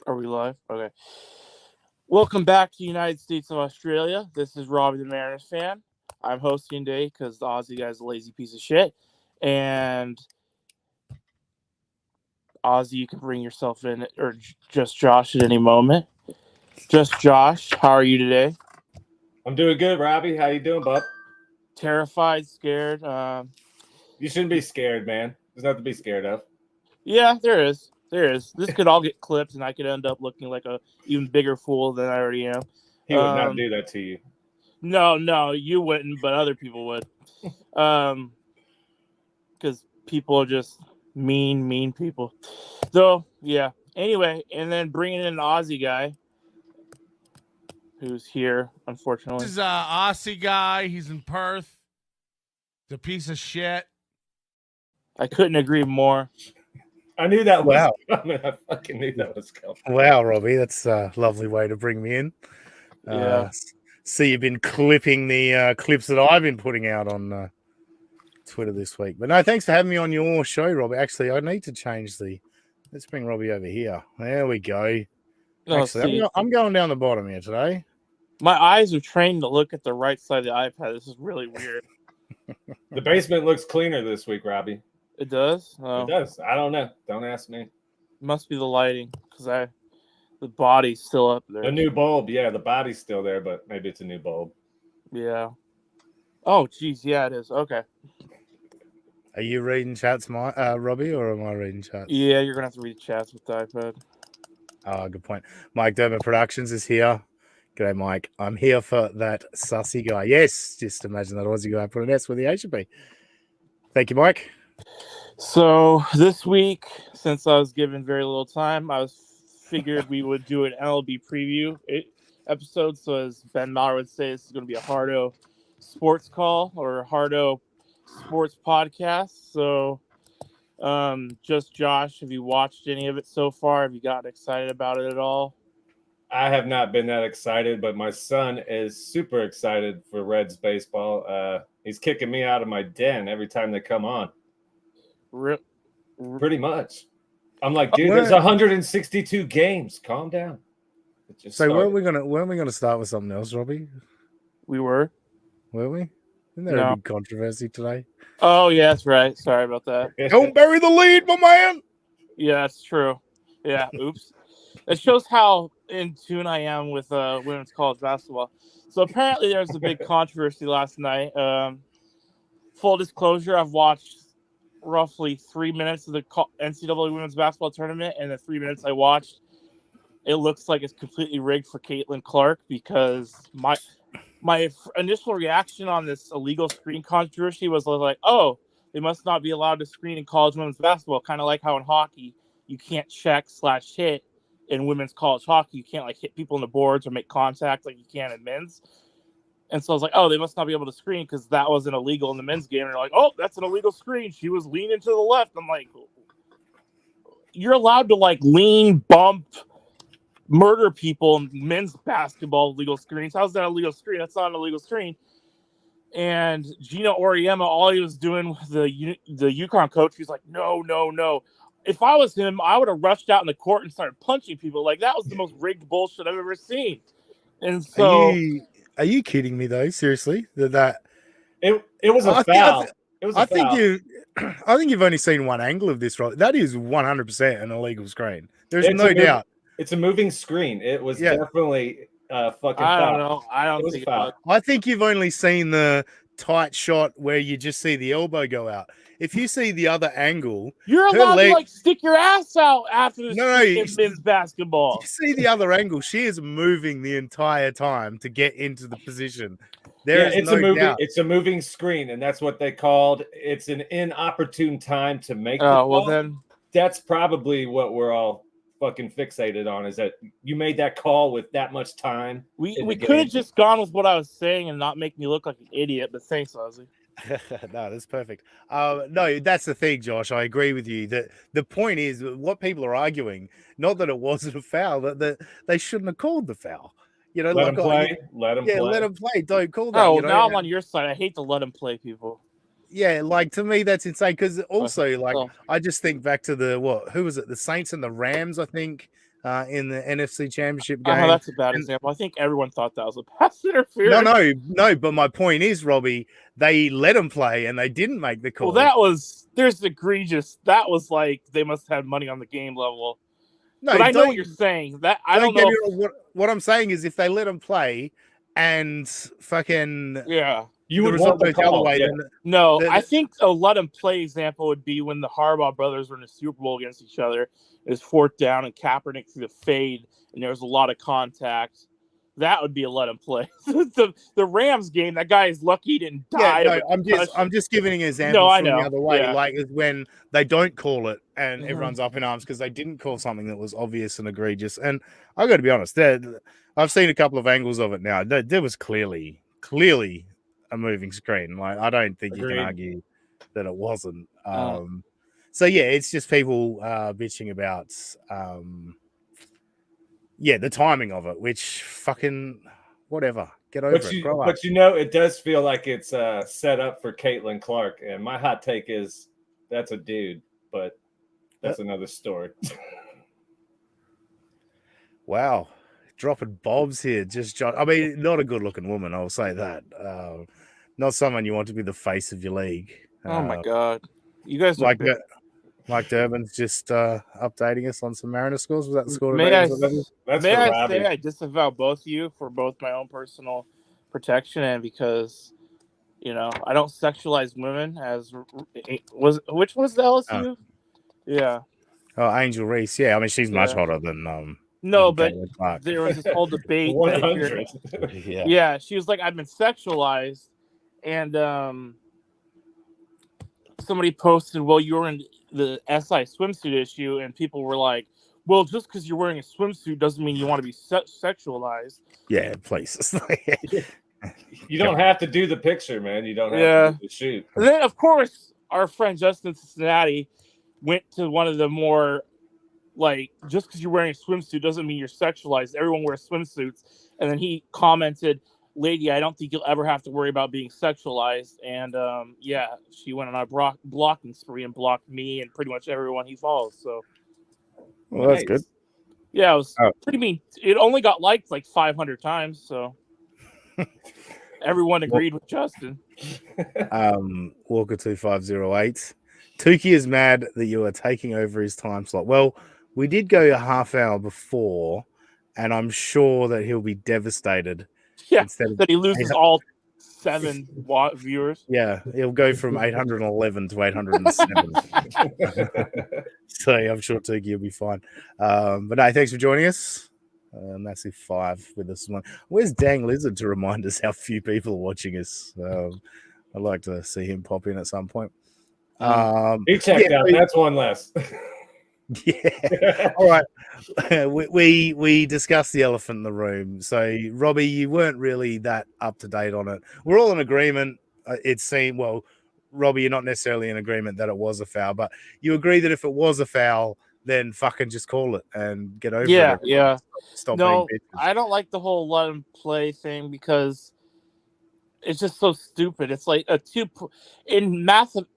Are we live? Okay. Welcome back to the United States of Australia. This is Robbie the Mariners fan. I'm hosting today because the Aussie guy's a lazy piece of shit. And Aussie, you can bring yourself in, or just Josh at any moment. Just Josh, how are you today? I'm doing good, Robbie. How you doing, bub? Terrified, scared? You shouldn't be scared, man. There's nothing to be scared of. Yeah, there is. There is. This could all get clipped, and I could end up looking like a even bigger fool than I already am. He would not do that to you. No, you wouldn't, but other people would. Because people are just mean people. So, yeah. Anyway, and then bringing in an Aussie guy who's here, unfortunately. This is an Aussie guy. He's in Perth. He's a piece of shit. I couldn't agree more. I knew that was coming. I fucking knew that was coming. Wow, Robbie, that's a lovely way to bring me in. Yeah. See, you've been clipping the clips that I've been putting out on Twitter this week. But no, thanks for having me on your show, Robbie. Actually, I need to change let's bring Robbie over here. There we go. Actually, I'm going down the bottom here today. My eyes are trained to look at the right side of the iPad. This is really weird. The basement looks cleaner this week, Robbie. It does? Oh. It does. I don't know. Don't ask me. Must be the lighting, because the body's still up there. A new bulb. Yeah, the body's still there, but maybe it's a new bulb. Yeah. Oh, geez. Yeah, it is. Okay. Are you reading chats, Robbie, or am I reading chats? Yeah, you're going to have to read chats with the iPad. Oh, good point. Mike Dermott Productions is here. G'day, Mike. I'm here for that sussy guy. Yes, just imagine that Aussie guy put an S with the H should be. Thank you, Mike. So this week, since I was given very little time, I figured we would do an MLB preview episode. So as Ben Maurer would say, this is going to be a Hardo sports call or a Hardo sports podcast. So just Josh, have you watched any of it so far? Have you gotten excited about it at all? I have not been that excited, but my son is super excited for Reds baseball. He's kicking me out of my den every time they come on. Pretty much. I'm like, dude, there's 162 games. Calm down. So weren't we gonna start with something else, Robbie? We were we? Isn't there a big controversy today? Oh yeah, that's right. Sorry about that. Don't bury the lead, my man. Yeah, that's true. Yeah, oops. It shows how in tune I am with women's college basketball. So apparently there's a big controversy last night. Full disclosure, I've watched roughly 3 minutes of the NCAA women's basketball tournament, and the 3 minutes I watched, it looks like it's completely rigged for Caitlin Clark, because my initial reaction on this illegal screen controversy was like, oh, they must not be allowed to screen in college women's basketball, kind of like how in hockey you can't check/hit in women's college hockey. You can't like hit people on the boards or make contact like you can in men's. And so I was like, oh, they must not be able to screen because that wasn't illegal in the men's game. And they're like, oh, that's an illegal screen. She was leaning to the left. I'm like, you're allowed to like lean, bump, murder people in men's basketball legal screens. How's that a legal screen? That's not an illegal screen. And Gino Auriemma, all he was doing with the UConn coach, he's like, no. If I was him, I would have rushed out in the court and started punching people. Like, that was the most rigged bullshit I've ever seen. And so... Are you kidding me though? Seriously, it was a foul. I think you've only seen one angle of this, right? That is 100% an illegal screen. There's no doubt. It's a moving screen. It was definitely fucking foul. I don't know. I don't think foul. I think you've only seen the tight shot where you just see the elbow go out. If you see the other angle, you're allowed to like stick your ass out after the men's basketball. You see the other angle. She is moving the entire time to get into the position. It's a moving screen, and that's what they called. It's an inopportune time to make. Then that's probably what we're all fucking fixated on, is that you made that call with that much time. We could have just gone with what I was saying and not make me look like an idiot. But thanks, Ozzy. No, that's perfect. No, that's the thing, Josh. I agree with you. That the point is what people are arguing, not that it wasn't a foul, that they shouldn't have called the foul. You know, let him play. Let him play. Don't call that. Oh, now I'm on your side. I hate to let him play people. Yeah, like to me that's insane because also like I just think back to who was it? The Saints and the Rams, I think. in the NFC Championship game. Oh, that's a bad And- example. I think everyone thought that was a pass interference. No. But my point is, Robbie, they let him play and they didn't make the call. Well, there's egregious. That was like they must have had money on the game level. No, but I know what you're saying. That I don't know. What I'm saying is, if they let him play and fucking you would want the call. No, I think a let him play example would be when the Harbaugh brothers were in the Super Bowl against each other. It was 4th down and Kaepernick threw the fade, and there was a lot of contact. That would be a let him play. the Rams game, that guy is lucky he didn't die. Yeah, no, I'm just giving an example from the other way. Like is when they don't call it and everyone's up in arms because they didn't call something that was obvious and egregious. And I got to be honest, I've seen a couple of angles of it now. There was clearly a moving screen. Like I don't think you can argue that it wasn't. So yeah, it's just people bitching about. The timing of it, which fucking whatever. Get over it. Grow up. But it does feel like it's set up for Caitlin Clark. And my hot take is that's a dude, but that's another story. Wow. Dropping bobs here. I mean, not a good looking woman, I'll say that. Not someone you want to be the face of your league. Oh my God. You guys like that. Mike Durbin's just updating us on some Mariner scores. Was that the score today? May I say I disavow both of you for both my own personal protection and because, I don't sexualize women which was the LSU? Yeah. Oh, Angel Reese. Yeah, I mean, she's much hotter than No, but there was this whole debate. 100. Yeah, she was like, I've been sexualized. And somebody posted, well, you were in the SI swimsuit issue, and people were like, well, just because you're wearing a swimsuit doesn't mean you want to be sexualized. Yeah, please. You don't have to do the picture, man. You don't have to do the shoot. And then, of course, our friend Justin Cincinnati went to one of the more, like, just because you're wearing a swimsuit doesn't mean you're sexualized. Everyone wears swimsuits. And then he commented, lady, I don't think you'll ever have to worry about being sexualized. And she went on a blocking spree and blocked me and pretty much everyone he follows. So, well, that's good. Yeah, it was pretty mean. It only got liked like 500 times. So everyone agreed with Justin. Walker 2508. Tukey is mad that you are taking over his time slot. Well, we did go a half hour before, and I'm sure that he'll be devastated. Yeah, that he loses all 7 viewers. Yeah, he'll go from 811 to 807. So I'm sure Tukey will be fine. But no, thanks for joining us. Massive 5 with us. Where's Dang Lizard to remind us how few people are watching us? I'd like to see him pop in at some point. He checked out. That's one less. Yeah. All right. We discussed the elephant in the room. So, Robbie, you weren't really that up to date on it. We're all in agreement. It seemed, well, Robbie, you're not necessarily in agreement that it was a foul, but you agree that if it was a foul, then fucking just call it and get over it. Yeah. Stop no, being bitches. I don't like the whole let him play thing because it's just so stupid. It's like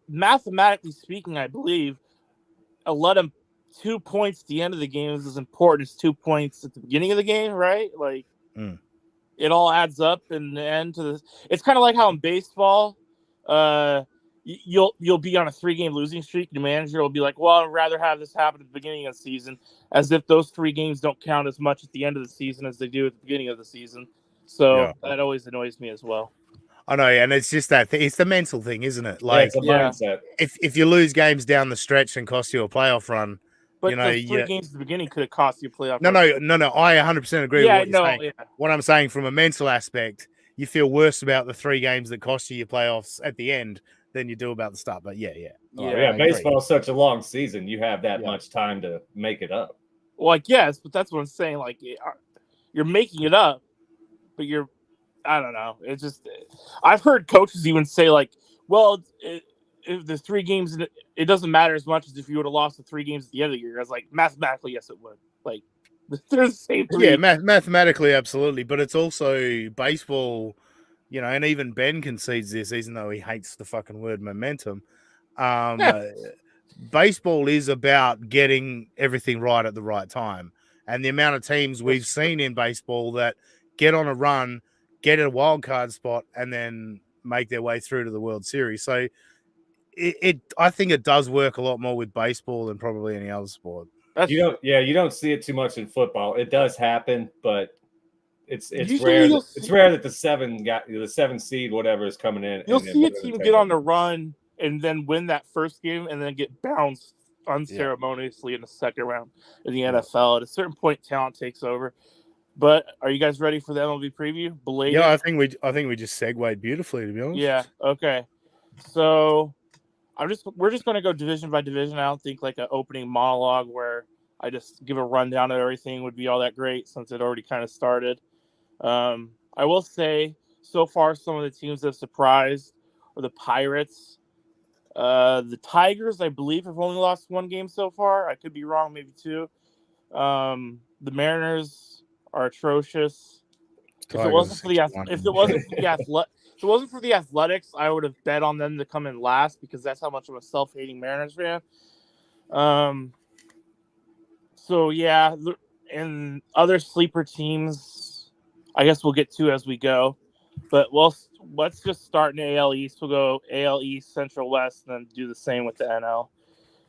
mathematically speaking, I believe a let him 2 points at the end of the game is as important as 2 points at the beginning of the game, right? Like it all adds up in the end to this. It's kind of like how in baseball, you'll be on a 3-game losing streak. Your manager will be like, well, I'd rather have this happen at the beginning of the season, as if those 3 games don't count as much at the end of the season as they do at the beginning of the season. So that always annoys me as well. I know, and it's just that it's the mental thing, isn't it? Like, it's a mindset. If you lose games down the stretch and cost you a playoff run, but those 3 games at the beginning could have cost you a playoff. No. I 100% agree with what you're saying. Yeah. What I'm saying from a mental aspect, you feel worse about the 3 games that cost you your playoffs at the end than you do about the start. But yeah. Baseball is such a long season. You have that much time to make it up. Well, I guess, but that's what I'm saying. Like, you're making it up, but I don't know. It's just, I've heard coaches even say, like, well, if the 3 games, it doesn't matter as much as if you would have lost the 3 games at the end of the year. I was like, mathematically, yes, it would. Like, they're the same 3. Yeah, mathematically, absolutely. But it's also baseball, and even Ben concedes this, even though he hates the fucking word momentum. Baseball is about getting everything right at the right time. and the amount of teams we've seen in baseball that get on a run, get a wild card spot, and then make their way through to the World Series. So I think it does work a lot more with baseball than probably any other sport. You don't see it too much in football. It does happen, but it's Usually rare. you'll It's see- rare that the 7 seed whatever is coming in. You'll and see a winning the team title. get on the run and then win that first game and then get bounced unceremoniously in the second round in the NFL. At a certain point, talent takes over. But are you guys ready for the MLB preview? Belated? Yeah, I think we just segued beautifully, to be honest. Yeah. Okay. So we're just going to go division by division. I don't think like an opening monologue where I just give a rundown of everything would be all that great since it already kind of started. I will say so far some of the teams that have surprised are the Pirates. The Tigers, I believe, have only lost one game so far. I could be wrong, maybe two. The Mariners are atrocious. If it wasn't for the Athletics, I would have bet on them to come in last because that's how much of a self-hating Mariners fan. So yeah, and other sleeper teams, I guess we'll get to as we go. But let's just start in the AL East. We'll go AL East, Central West, and then do the same with the NL.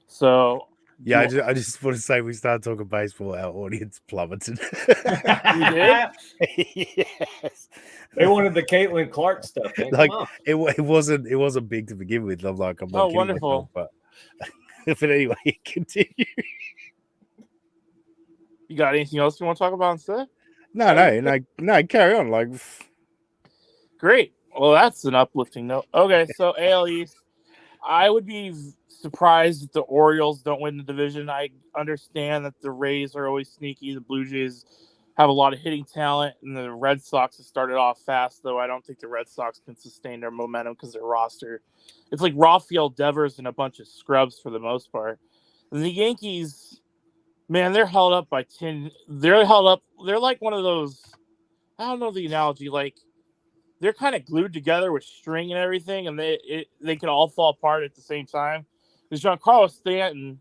So yeah, I just want to say we started talking baseball, our audience plummeted. You did? Yes. They wanted the Caitlin Clark stuff. Man. Like Come on. it wasn't big to begin with. I'm not kidding wonderful. myself, but anyway, continue. You got anything else you want to talk about instead? No, carry on. Like, great. Well, that's an uplifting note. Okay, so AL East, I would be surprised if the Orioles don't win the division. I understand that the Rays are always sneaky. The Blue Jays have a lot of hitting talent, and the Red Sox have started off fast, though I don't think the Red Sox can sustain their momentum because their roster, it's like Rafael Devers and a bunch of scrubs for the most part. And the Yankees, man, they're held up by 10. They're held up. They're like one of those, I don't know the analogy, like they're kind of glued together with string and everything, and they can all fall apart at the same time. Because Giancarlo Stanton,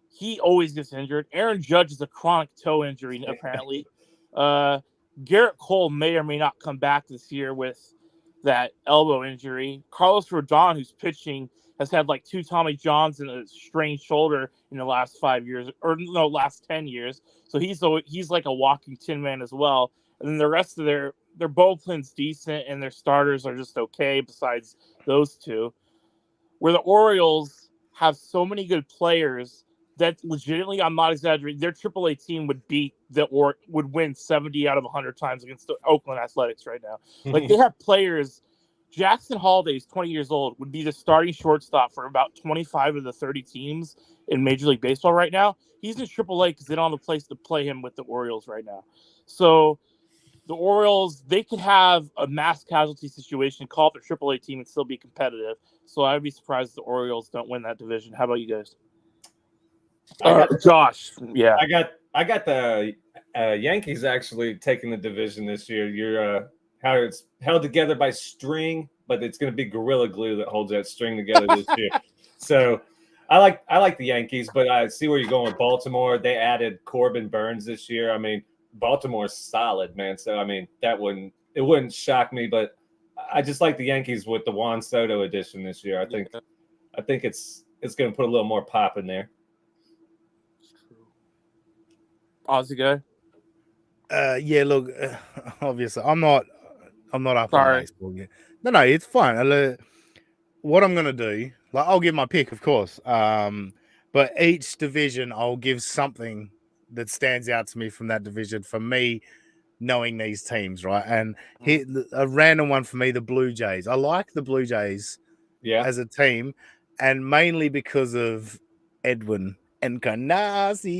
he always gets injured. Aaron Judge is a chronic toe injury, apparently. Garrett Cole may or may not come back this year with that elbow injury. Carlos Rodon, who's pitching, has had like 2 Tommy Johns and a strained shoulder in the last 5 years, or no, last 10 years. So he's like a walking tin man as well. And then the rest of their bullpen's decent, and their starters are just okay besides those two. Where the Orioles have so many good players that legitimately, I'm not exaggerating, their AAA team would would win 70 out of 100 times against the Oakland Athletics right now. Like they have players. Jackson Holliday is 20 years old, would be the starting shortstop for about 25 of the 30 teams in Major League Baseball right now. He's in AAA because they don't have a place to play him with the Orioles right now. So the Orioles, they could have a mass casualty situation, call up their AAA team, and still be competitive. So I'd be surprised if the Orioles don't win that division. How about you guys? Josh, yeah. I got the Yankees actually taking the division this year. You're how it's held together by string, but it's going to be Gorilla Glue that holds that string together this year. So I like the Yankees, but I see where you're going with Baltimore. They added Corbin Burns this year. I mean, Baltimore's solid, man. So I mean, it wouldn't shock me, but I just like the Yankees with the Juan Soto edition this year. I think it's going to put a little more pop in there. Aussie guy. Yeah. Look, obviously, I'm not up Sorry. on baseball yet. No, it's fine. What I'm gonna do, like, I'll give my pick, of course. But each division, I'll give something that stands out to me from that division. For me, knowing these teams, right? And a random one for me, the Blue Jays. I like the Blue Jays as a team, and mainly because of Edwin Encarnacion.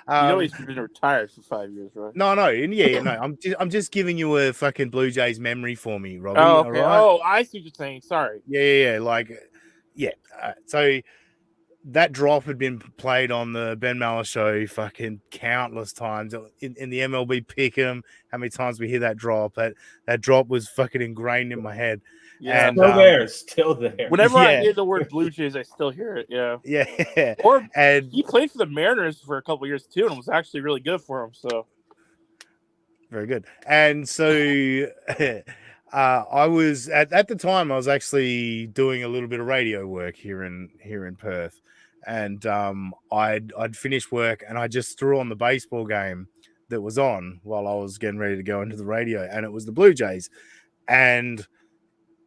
He's been retired for 5 years, right? No. I'm just giving you a fucking Blue Jays memory for me, Robbie. Oh, okay. All right? Oh, I see what you're saying. Sorry. Yeah. So that drop had been played on the Ben Maller show fucking countless times in the MLB Pick'em. How many times we hear that drop? That drop was fucking ingrained in my head. Yeah. And Still there. Whenever I Yeah. hear the word Blue Jays, I still hear it. Yeah. yeah, Or and he played for the Mariners for a couple years too, and was actually really good for him. So very good. And so I was at the time I was actually doing a little bit of radio work here in Perth, and I'd finished work and I just threw on the baseball game that was on while I was getting ready to go into the radio, and it was the Blue Jays, and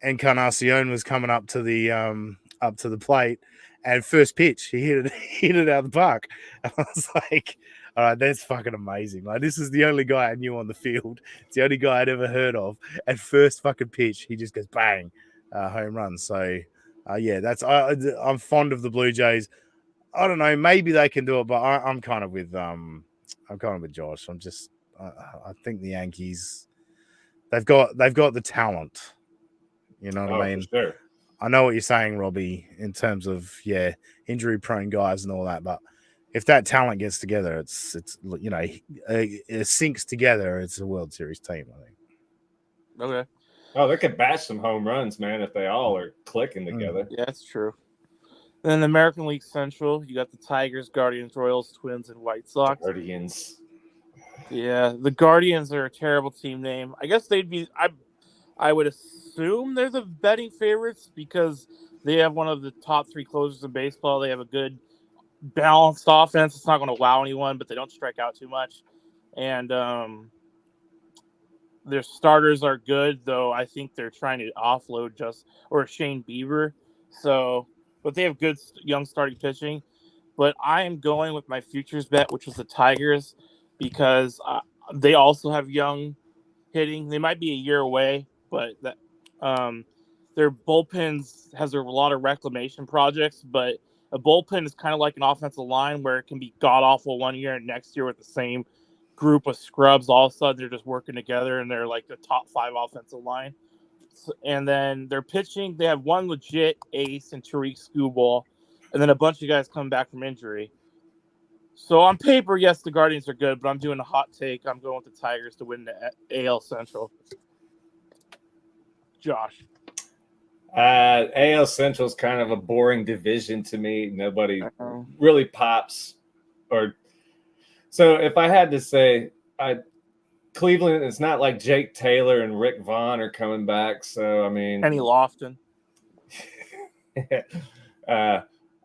Encarnacion was coming up to the plate, and first pitch he hit it out of the park. And I was like, all right, that's fucking amazing. Like, this is the only guy I knew on the field. It's the only guy I'd ever heard of. At first fucking pitch, he just goes bang, home run. So yeah, I'm fond of the Blue Jays. I don't know, maybe they can do it, but I'm kind of with Josh. I think the Yankees, they've got the talent. You know what I mean? For sure. I know what you're saying, Robbie, in terms of injury-prone guys and all that. But if that talent gets together, it's it syncs together. It's a World Series team, I think. okay, Oh, they could bash some home runs, man, if they all are clicking together. yeah, that's true. Then the American League Central, you got the Tigers, Guardians, Royals, Twins, and White Sox. Guardians. Yeah, the Guardians are a terrible team name. I guess they'd be. I would assume they're the betting favorites because they have one of the top 3 closers in baseball. They have a good balanced offense. It's not going to wow anyone, but they don't strike out too much. And their starters are good, though I think they're trying to offload Shane Bieber. So, but they have good young starting pitching. But I am going with my futures bet, which was the Tigers, because they also have young hitting. They might be a year away, but their bullpens has a lot of reclamation projects. But a bullpen is kind of like an offensive line where it can be god awful one year and next year with the same group of scrubs, all of a sudden they're just working together and they're like the top 5 offensive line. And then their pitching, they have one legit ace in Tariq Skubal, and then a bunch of guys coming back from injury. So on paper, yes, the Guardians are good, but I'm doing a hot take. I'm going with the Tigers to win the AL Central. Josh. AL Central is kind of a boring division to me. Nobody really pops. So if I had to say, Cleveland, it's not like Jake Taylor and Rick Vaughn are coming back. So, I mean. Kenny Lofton.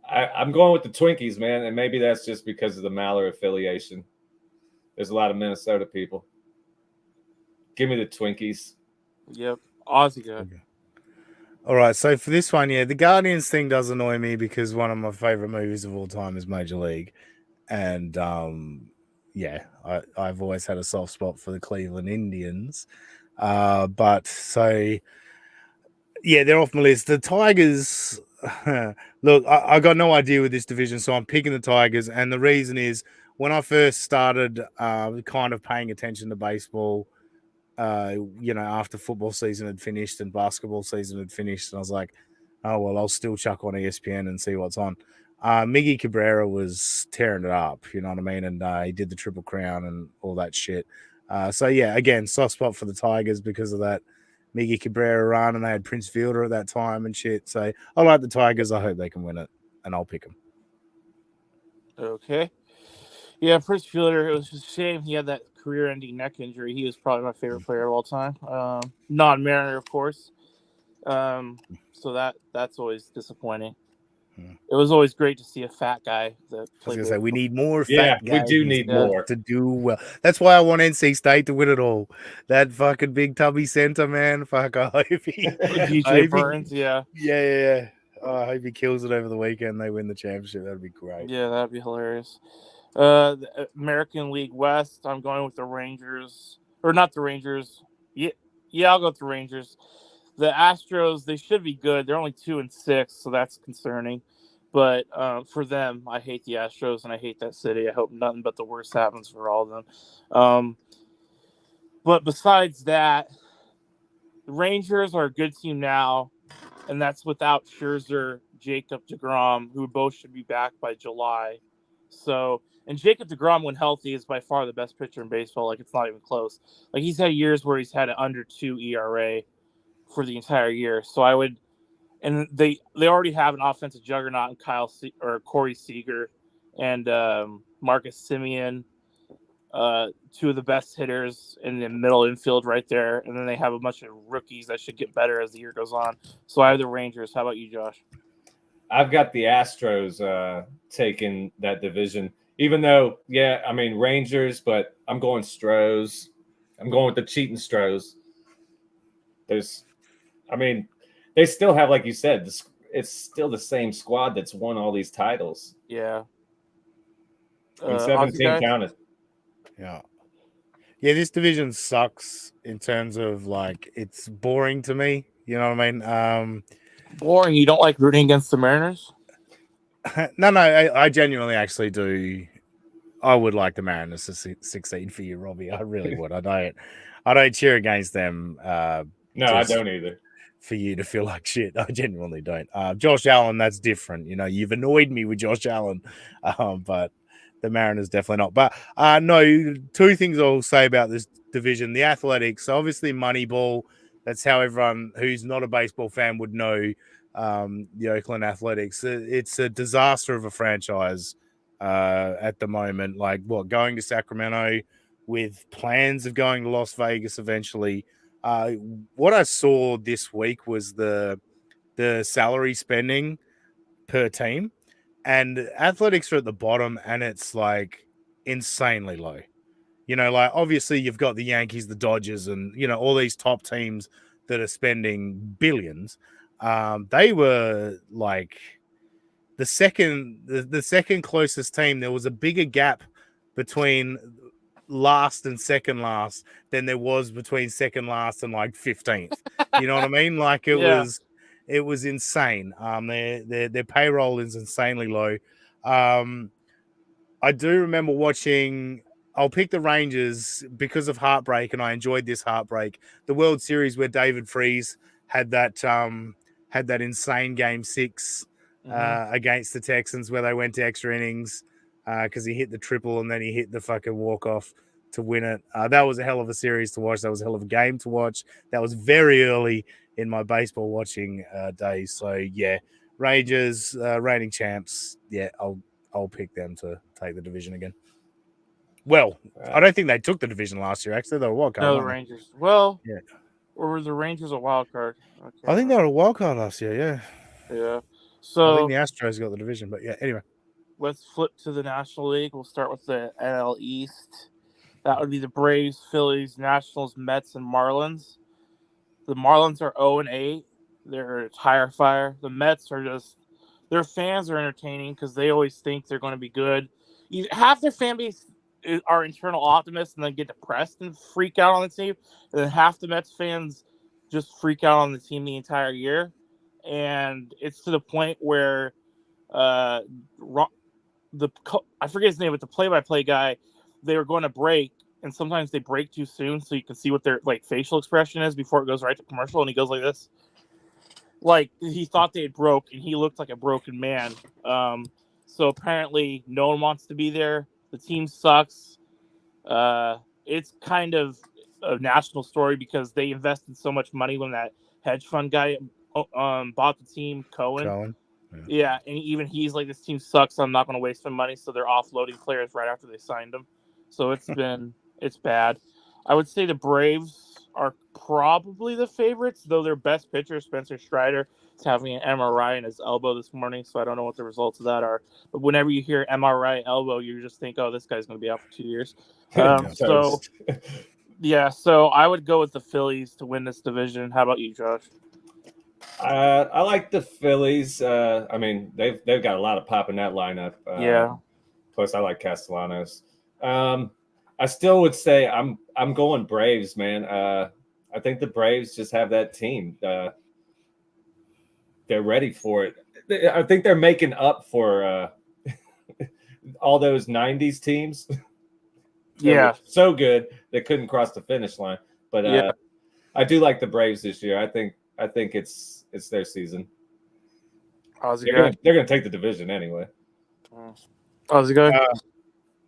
I'm going with the Twinkies, man. And maybe that's just because of the Maller affiliation. There's a lot of Minnesota people. Give me the Twinkies. Yep. Aussie guy. Okay. All right. So for this one, the Guardians thing does annoy me because one of my favorite movies of all time is Major League. And, I've always had a soft spot for the Cleveland Indians. But so, they're off my list. The Tigers, look, I got no idea with this division, so I'm picking the Tigers. And the reason is when I first started kind of paying attention to baseball, after football season had finished and basketball season had finished, and I was like, oh, well, I'll still chuck on ESPN and see what's on. Miggy Cabrera was tearing it up, you know what I mean? And he did the Triple Crown and all that shit. Again, soft spot for the Tigers because of that Miggy Cabrera run, and they had Prince Fielder at that time and shit. So I like the Tigers. I hope they can win it, and I'll pick them. Okay. Yeah, Prince Fielder, it was a shame he had that career-ending neck injury. He was probably my favorite player of all time. Non-Mariner, of course. So that's always disappointing. It was always great to see a fat guy that I was played. going to say, we need more fat guys. We do need more. To do well. That's why I want NC State to win it all. That fucking big tubby center, man. Fuck, I hope he... DJ Burns, yeah. Yeah. I hope he kills it over the weekend. They win the championship. That'd be great. Yeah, that'd be hilarious. The American League West, I'm going with the Rangers. Or not the Rangers. Yeah, I'll go with the Rangers. The Astros, they should be good. They're only 2-6, so that's concerning. But for them, I hate the Astros and I hate that city. I hope nothing but the worst happens for all of them. But besides that, the Rangers are a good team now, and that's without Scherzer, Jacob deGrom, who both should be back by July. So, and Jacob deGrom, when healthy, is by far the best pitcher in baseball. Like, it's not even close. Like, he's had years where he's had an under 2 ERA for the entire year. So I would, and they already have an offensive juggernaut in Corey Seager and Marcus Simeon, two of the best hitters in the middle infield right there. And then they have a bunch of rookies that should get better as the year goes on. So I have the Rangers. How about you, Josh? I've got the Astros taking that division. Even though, yeah, I mean Rangers, but I'm going Stros. I'm going with the cheating Stros. They still have, like you said, it's still the same squad that's won all these titles. Yeah. And 17 counted. Yeah. Yeah, this division sucks in terms of like it's boring to me. You know what I mean? Boring. You don't like rooting against the Mariners? No, I genuinely actually do. I would like the Mariners to succeed for you, Robbie. I really would. I don't cheer against them. No, I don't either. For you to feel like shit, I genuinely don't. Josh Allen, that's different. You know, you've annoyed me with Josh Allen, but the Mariners definitely not. But no, two things I'll say about this division: the Athletics, obviously Moneyball. That's how everyone who's not a baseball fan would know the Oakland Athletics. It's a disaster of a franchise at the moment. Like, going to Sacramento with plans of going to Las Vegas eventually. What I saw this week was the salary spending per team, and Athletics are at the bottom, and it's like insanely low. You know, like obviously you've got the Yankees, the Dodgers, and you know all these top teams that are spending billions. They were like the second closest team. There was a bigger gap between last and second last than there was between second last and like 15th. You know what I mean? Like it was insane. Their payroll is insanely low. I do remember watching. I'll pick the Rangers because of heartbreak, and I enjoyed this heartbreak. The World Series where David Freese had that insane Game 6 against the Texans where they went to extra innings because he hit the triple and then he hit the fucking walk-off to win it. That was a hell of a series to watch. That was a hell of a game to watch. That was very early in my baseball watching days. So yeah, Rangers, reigning champs. Yeah, I'll pick them to take the division again. Well, I don't think they took the division last year. Actually, they were a wild card. No, the Rangers. Well, yeah. Or were the Rangers a wild card? I think they were a wild card last year. Yeah. Yeah. So I think the Astros got the division, but yeah. Anyway, let's flip to the National League. We'll start with the NL East. That would be the Braves, Phillies, Nationals, Mets, and Marlins. The Marlins are 0-8. They're a tire fire. The Mets are just their fans are entertaining because they always think they're going to be good. Half their fan base are internal optimists and then get depressed and freak out on the team. And then half the Mets fans just freak out on the team the entire year. And it's to the point where I forget his name, but the play-by-play guy, they were going to break, and sometimes they break too soon, so you can see what their like facial expression is before it goes right to commercial, and he goes like this. Like he thought they had broke, and he looked like a broken man. So apparently no one wants to be there. The team sucks. It's kind of a national story because they invested so much money when that hedge fund guy bought the team, Cohen. Yeah, and even he's like, this team sucks. I'm not going to waste my money. So they're offloading players right after they signed them. So it's bad. I would say the Braves are probably the favorites, though their best pitcher, Spencer Strider, is having an MRI in his elbow this morning. So I don't know what the results of that are. But whenever you hear MRI elbow, you just think, oh, this guy's going to be out for 2 years. So I would go with the Phillies to win this division. How about you, Josh? I like the Phillies. I mean, they've got a lot of pop in that lineup. Plus, I like Castellanos. I still would say I'm going Braves, man. I think the Braves just have that team. They're ready for it. I think they're making up for all those '90s teams. Yeah, so good they couldn't cross the finish line. But I do like the Braves this year. I think it's their season. They're going to take the division anyway. How's it going?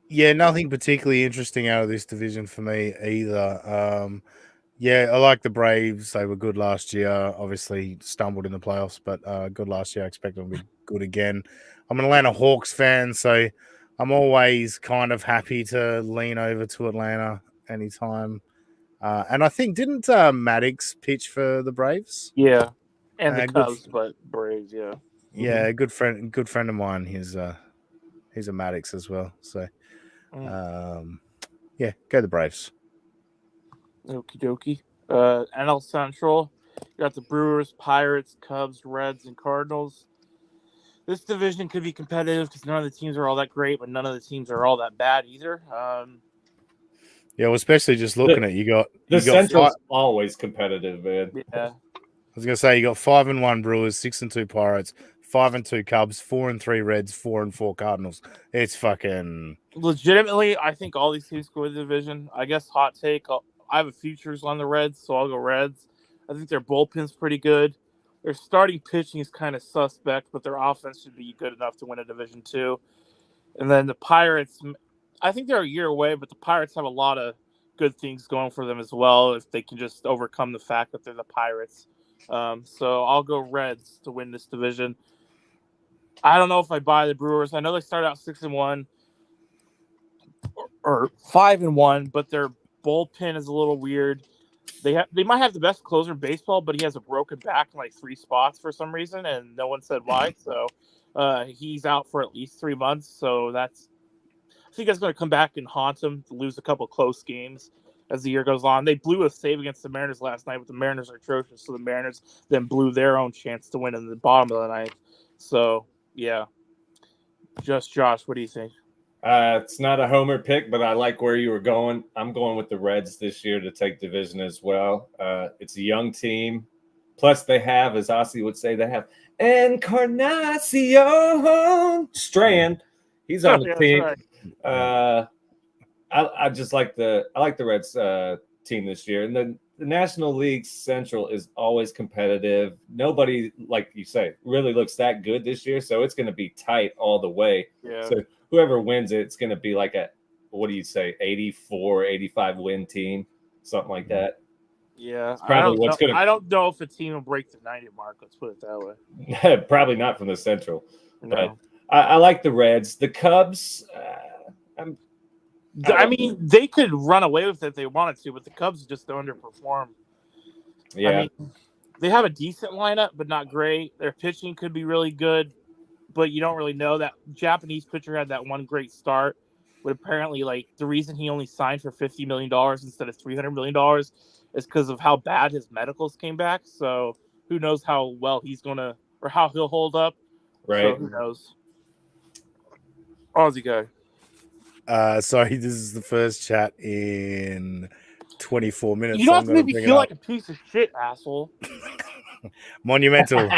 Yeah, nothing particularly interesting out of this division for me either. Yeah, I like the Braves. They were good last year. Obviously stumbled in the playoffs, but good last year. I expect them to be good again. I'm an Atlanta Hawks fan, so I'm always kind of happy to lean over to Atlanta anytime. And I think didn't Maddox pitch for the Braves? Yeah, and the Good, Cubs, but Braves. Yeah. yeah, good friend of mine. He's a Maddox as well. So, yeah, go the Braves. Okie dokie. NL Central, you got the Brewers, Pirates, Cubs, Reds, and Cardinals. This division could be competitive because none of the teams are all that great, but none of the teams are all that bad either. Yeah, well, especially just looking at the Central's always competitive, man. Yeah. I was gonna say you got 5-1 Brewers, 6-2 Pirates, 5-2 Cubs, 4-3 Reds, 4-4 Cardinals. It's fucking Legitimately, I think all these teams go to the division. I guess hot take. I have a futures on the Reds, so I'll go Reds. I think their bullpen's pretty good. Their starting pitching is kind of suspect, but their offense should be good enough to win a division too. And then the Pirates, I think they're a year away, but the Pirates have a lot of good things going for them as well if they can just overcome the fact that they're the Pirates. So I'll go Reds to win this division. I don't know if I buy the Brewers. I know they started out 6-1 or 5-1, but their bullpen is a little weird. They might have the best closer in baseball, but he has a broken back in like 3 spots for some reason, and no one said why. So he's out for at least 3 months. So I think that's going to come back and haunt him to lose a couple close games as the year goes on. They blew a save against the Mariners last night, but the Mariners are atrocious, so the Mariners then blew their own chance to win in the bottom of the ninth. So yeah, just Josh, what do you think? It's not a homer pick, but I like where you were going. I'm going with the Reds this year to take division as well. It's a young team. Plus, they have, as Ossie would say, they have Encarnacion Strand. He's on the team. Right. I just like the Reds team this year, and the National League Central is always competitive. Nobody, like you say, really looks that good this year, so it's going to be tight all the way. Yeah. So whoever wins it, it's going to be like a, what do you say, 84, 85 win team, something like that. Yeah, I don't know if a team will break the 90 mark. Let's put it that way. Probably not from the Central. No. But I like the Reds. The Cubs, I mean, they could run away with it if they wanted to, but the Cubs just underperform. Yeah. I mean, they have a decent lineup, but not great. Their pitching could be really good, but you don't really know. That Japanese pitcher had that one great start, but apparently, like, the reason he only signed for $50 million instead of $300 million is because of how bad his medicals came back. So who knows how well he's going to, or how he'll hold up. Right. So who knows? Aussie guy. Sorry, this is the first chat in 24 minutes. You don't have to make me feel like a piece of shit, asshole. Monumental.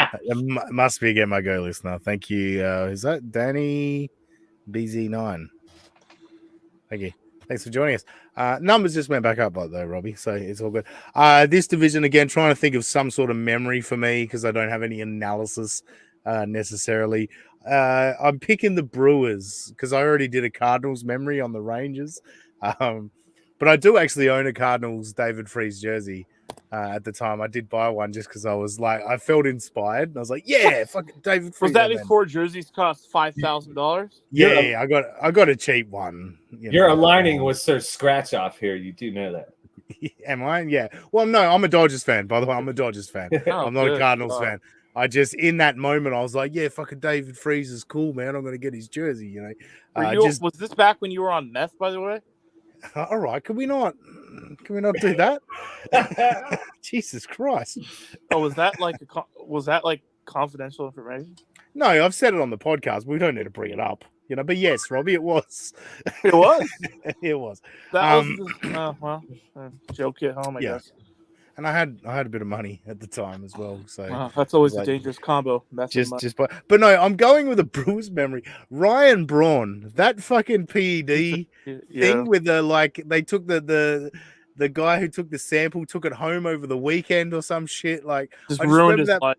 Must be again my go listener. Thank you. Is that Danny BZ9? Thank you. Thanks for joining us. Numbers just went back up, though, Robbie, so it's all good. This division, again, trying to think of some sort of memory for me because I don't have any analysis necessarily. I'm picking the Brewers because I already did a Cardinals memory on the Rangers. But I do actually own a Cardinals David Freese jersey. At the time, I did buy one just because I was like, I felt inspired. And I was like, yeah, fucking David Freese. Was that before jerseys cost $5,000? Yeah, I got a cheap one. You're aligning with Sir Scratch Off here. You do know that. Am I? Yeah. Well, no, I'm a Dodgers fan, by the way. I'm a Dodgers fan. I'm not a Cardinals fan. I just, in that moment, I was like, yeah, fucking David Freese is cool, man. I'm going to get his jersey, you know. Was this back when you were on meth, by the way? All right. Can we not do that? Jesus Christ. Oh, was that like confidential information? No, I've said it on the podcast. We don't need to bring it up, you know. But yes, Robbie, it was. It was. It was. That was joke at home, I guess. And I had a bit of money at the time as well, so that's always a dangerous combo. But no, I'm going with a Brewers memory. Ryan Braun, that fucking PED thing with the they took the guy who took the sample took it home over the weekend or some shit. Like just ruined his life.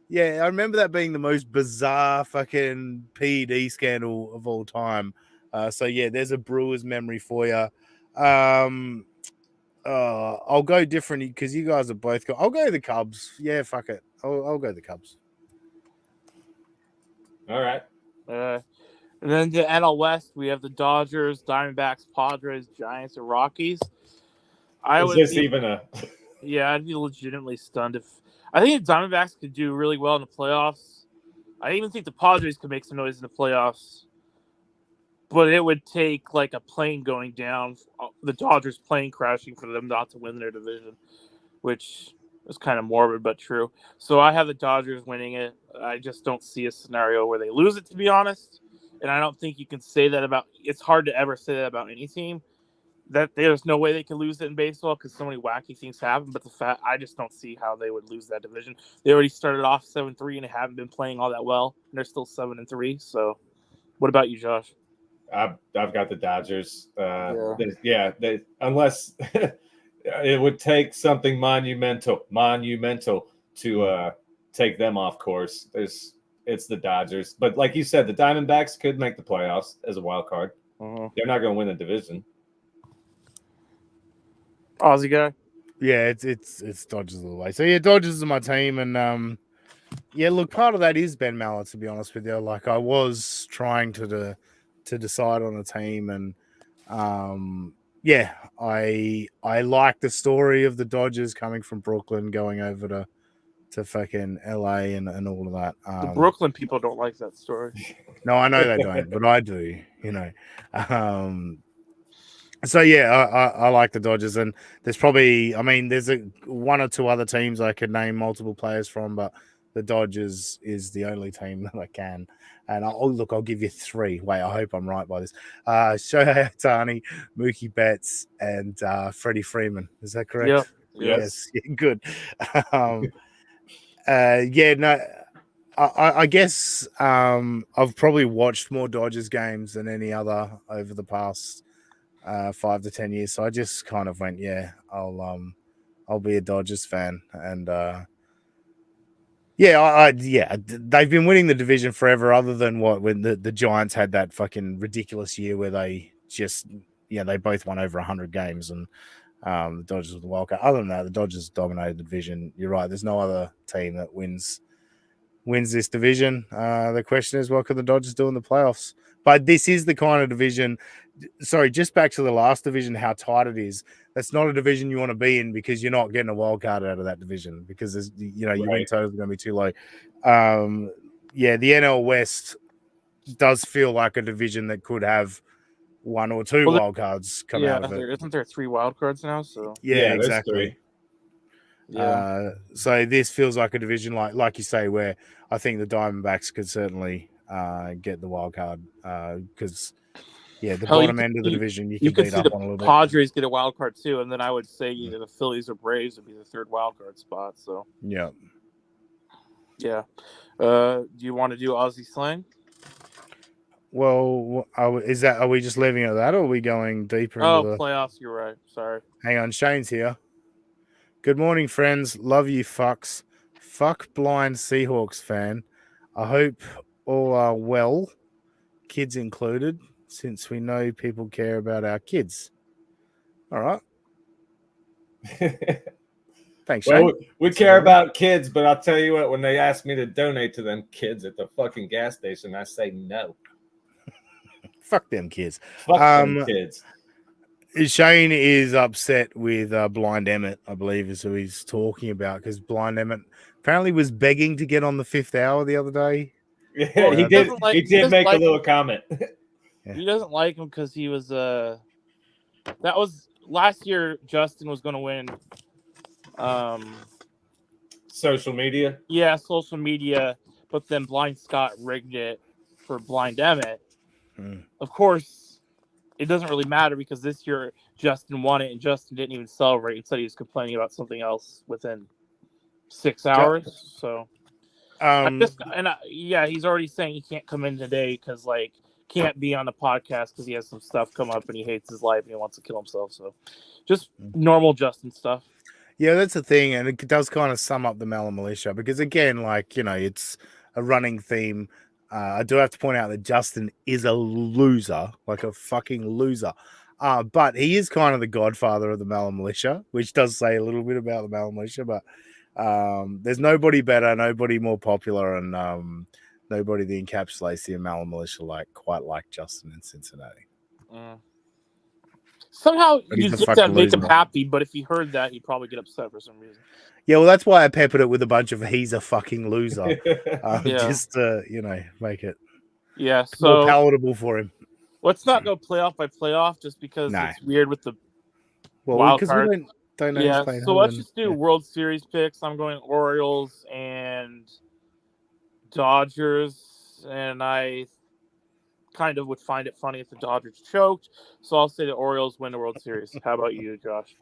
Yeah, I remember that being the most bizarre fucking PED scandal of all time. So yeah, there's a Brewers memory for you. I'll go different because you guys are both. I'll go the Cubs. Yeah, fuck it. I'll go the Cubs. All right. And then the NL West, we have the Dodgers, Diamondbacks, Padres, Giants, and Rockies. Is this even a? Yeah, I'd be legitimately stunned if I think the Diamondbacks could do really well in the playoffs. I even think the Padres could make some noise in the playoffs. But it would take like a plane going down, the Dodgers plane crashing for them not to win their division, which is kind of morbid but true. So I have the Dodgers winning it. I just don't see a scenario where they lose it, to be honest. And I don't think you can say that about. It's hard to ever say that about any team. That there's no way they can lose it in baseball because so many wacky things happen. But I just don't see how they would lose that division. They already started off 7-3 and they haven't been playing all that well. And they're still 7-3. So, what about you, Josh? I've got the Dodgers. Unless it would take something monumental to take them off course. It's the Dodgers, but like you said, the Diamondbacks could make the playoffs as a wild card. Uh-huh. They're not going to win the division. Aussie guy. Yeah, it's Dodgers all the way. So yeah, Dodgers are my team, and yeah, look, part of that is Ben Mallett. To be honest with you, like I was trying to decide on a team, and yeah, I like the story of the Dodgers coming from Brooklyn, going over to fucking LA and all of that. The Brooklyn people don't like that story. No, I know they don't, but I do. You know. So yeah, I like the Dodgers, and there's probably, I mean, there's one or two other teams I could name multiple players from, but the Dodgers is the only team that I can. And I'll give you three. Wait, I hope I'm right by this. Shohei Ohtani, Mookie Betts, and Freddie Freeman. Is that correct? Yep. Yes. Yeah, good. Yeah, no. I guess I've probably watched more Dodgers games than any other over the past 5 to 10 years. So I just kind of went, yeah, I'll be a Dodgers fan. And yeah, they've been winning the division forever, other than when the Giants had that fucking ridiculous year where they just, they both won over 100 games, and the Dodgers were the wild card. Other than that, the Dodgers dominated the division. You're right. There's no other team that wins this division. The question is, what could the Dodgers do in the playoffs? But this is the kind of division. Sorry, just back to the last division, how tight it is. That's not a division you want to be in, because you're not getting a wild card out of that division, because there's, your win total is going to be too low. Yeah, the NL West does feel like a division that could have one or two wild cards come out of it. Isn't there 3 wild cards now? So yeah, exactly. Yeah. So this feels like a division like you say, where I think the Diamondbacks could certainly get the wild card, because the bottom end of the division you can beat up on a little bit. Padres get a wild card too, and then I would say either the Phillies or Braves would be the 3rd wild card spot. So yeah. Do you want to do Aussie slang? Well, are we just leaving it at that, or are we going deeper into the playoffs? You're right. Sorry. Hang on, Shane's here. Good morning, friends. Love you, fucks. Fuck blind Seahawks fan. I hope all are well, kids included, since we know people care about our kids. All right. Thanks, Shane. Well, we care about kids, but I'll tell you what, when they ask me to donate to them kids at the fucking gas station, I say no. Fuck them kids. Fuck them kids. Shane is upset with Blind Emmett, I believe, is who he's talking about, because Blind Emmett apparently was begging to get on the 5th hour the other day. Yeah, he did. He did make a little comment. Yeah. He doesn't like him because he was. That was last year. Justin was going to win. Social media. Yeah, social media. But then Blind Scott rigged it for Blind Emmett. Of course, it doesn't really matter, because this year Justin won it, and Justin didn't even celebrate. He said he was complaining about something else within 6 hours. So, he's already saying he can't come in today because can't be on the podcast because he has some stuff come up and he hates his life and he wants to kill himself. So, just normal Justin stuff. Yeah, that's the thing, and it does kind of sum up the Melon Militia, because again, it's a running theme. I do have to point out that Justin is a loser, like a fucking loser. But he is kind of the godfather of the Malum Militia, which does say a little bit about the Malum Militia. But there's nobody better, nobody more popular, and nobody that encapsulates the Malum Militia quite like Justin in Cincinnati. Somehow But you he's a did fucking that make him loser. happy, but if he heard that, he'd probably get upset for some reason. Yeah, well, that's why I peppered it with a bunch of "he's a fucking loser," Yeah. just to make it Yeah, more so palatable for him. let's not go playoff by playoff just because No. it's weird with the Well, wild because we card. don't know Yeah, who's playing so who let's and- just do World Series picks. I'm going Orioles and Dodgers, and I kind of would find it funny if the Dodgers choked. So I'll say the Orioles win the World Series. How about you, Josh?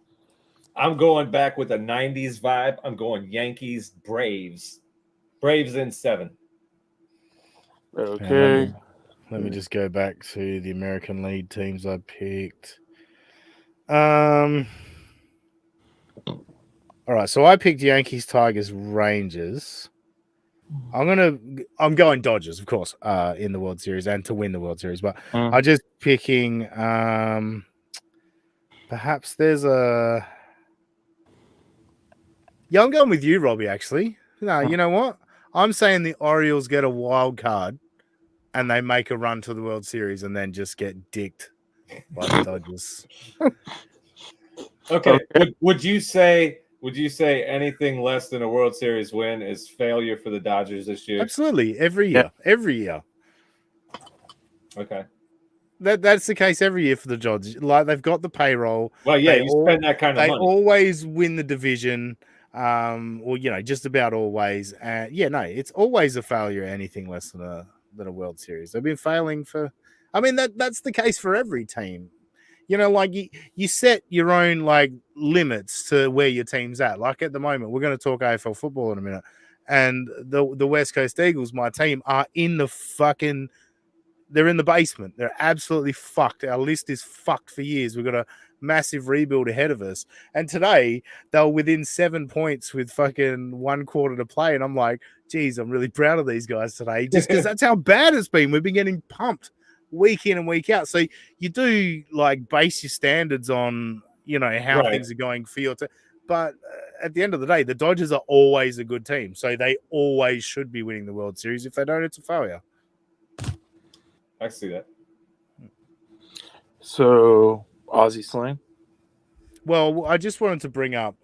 I'm going back with a 90s vibe. I'm going Yankees, Braves. Braves in 7. Okay. Let me just go back to the American League teams I picked. All right, so I picked Yankees, Tigers, Rangers. I'm going Dodgers, of course, in the World Series and to win the World Series. But I'm just picking. Perhaps there's a. Yeah, I'm going with you, Robbie. Actually, no, you know what? I'm saying the Orioles get a wild card, and they make a run to the World Series, and then just get dicked by the Dodgers. Okay. Would you say anything less than a World Series win is failure for the Dodgers this year? Absolutely, every year. Okay. That's the case every year for the Dodgers. Like they've got the payroll. Well, yeah, you spend that kind of They money. always win the division, or just about always. And it's always a failure. Anything less than a World Series. They've been failing for. I mean that's the case for every team. You set your own limits to where your team's at. Like at the moment, we're going to talk AFL football in a minute, and the West Coast Eagles, my team, are in the fucking. They're in the basement. They're absolutely fucked. Our list is fucked for years. We've got a massive rebuild ahead of us. And today, they were within 7 points with fucking 1 quarter to play. And I'm like, geez, I'm really proud of these guys today. Just because that's how bad it's been. We've been getting pumped week in and week out. So you do base your standards on, how things are going for your team. But at the end of the day, the Dodgers are always a good team. So they always should be winning the World Series. If they don't, it's a failure. I see that. So, Aussie slang? Well, I just wanted to bring up,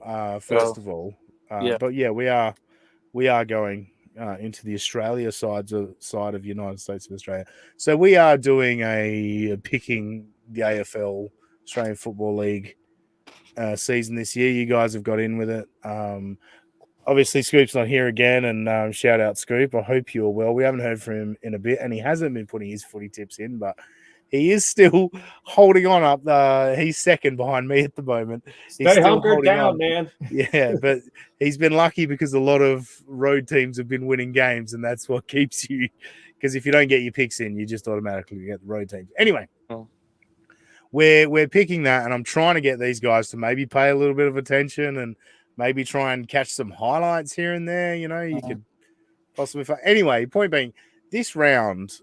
first of all, but yeah, we are going into the Australia side of United States of Australia. So we are doing picking the AFL, Australian Football League season this year. You guys have got in with it. Obviously, Scoop's not here again, and shout out Scoop. I hope you're well. We haven't heard from him in a bit, and he hasn't been putting his footy tips in, but he is still holding on up. He's second behind me at the moment. Stay hunkered down, man. Yeah, but he's been lucky because a lot of road teams have been winning games, and that's what keeps you. Because if you don't get your picks in, you just automatically get the road teams. Anyway, we're picking that, and I'm trying to get these guys to maybe pay a little bit of attention and maybe try and catch some highlights here and there. You could possibly. Anyway, point being, this round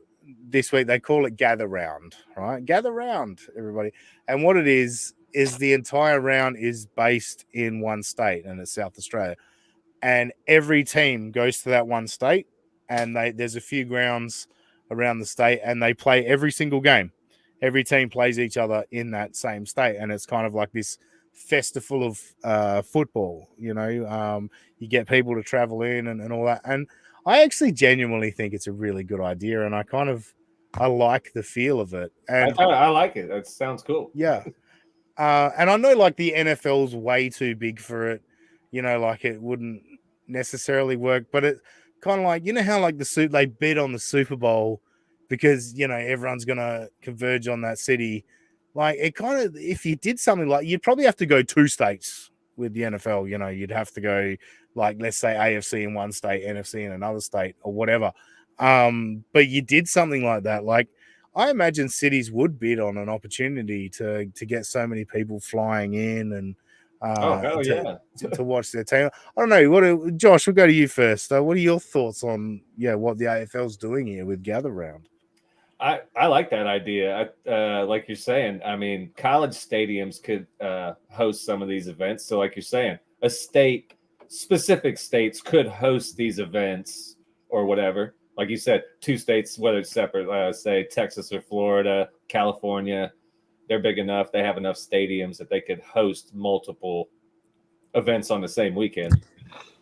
this week they call it Gather Round, right? Gather Round, everybody. And what it is the entire round is based in one state, and it's South Australia. And every team goes to that one state, and there's a few grounds around the state, and they play every single game. Every team plays each other in that same state, and it's kind of like this festival of football. You get people to travel in and all that. And I actually genuinely think it's a really good idea, and I like the feel of it. And I like it. It sounds cool. Yeah. And I know the NFL's way too big for it. It wouldn't necessarily work, but it kind of how they bid on the Super Bowl because, everyone's going to converge on that city. It kind of, if you did something you'd probably have to go 2 states with the NFL. You'd have to go let's say AFC in one state, NFC in another state or whatever. But you did something like that. I imagine cities would bid on an opportunity to get so many people flying in and to watch their team. I don't know. Josh, we'll go to you first. What are your thoughts on what the AFL's doing here with Gather Round? I like that idea. Like you're saying, I mean, college stadiums could host some of these events. So, like you're saying, specific states could host these events or whatever. Like you said, 2 states, whether it's separate, say Texas or Florida, California, they're big enough. They have enough stadiums that they could host multiple events on the same weekend.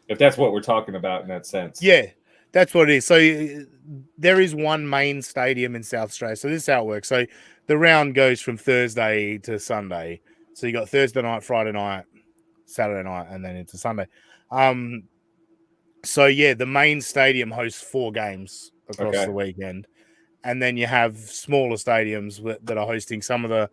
If that's what we're talking about in that sense. Yeah, that's what it is. So there is one main stadium in South Australia. So this is how it works. So the round goes from Thursday to Sunday. So you got Thursday night, Friday night, Saturday night, and then into Sunday. So yeah, the main stadium hosts 4 games across the weekend. And then you have smaller stadiums that are hosting some of the,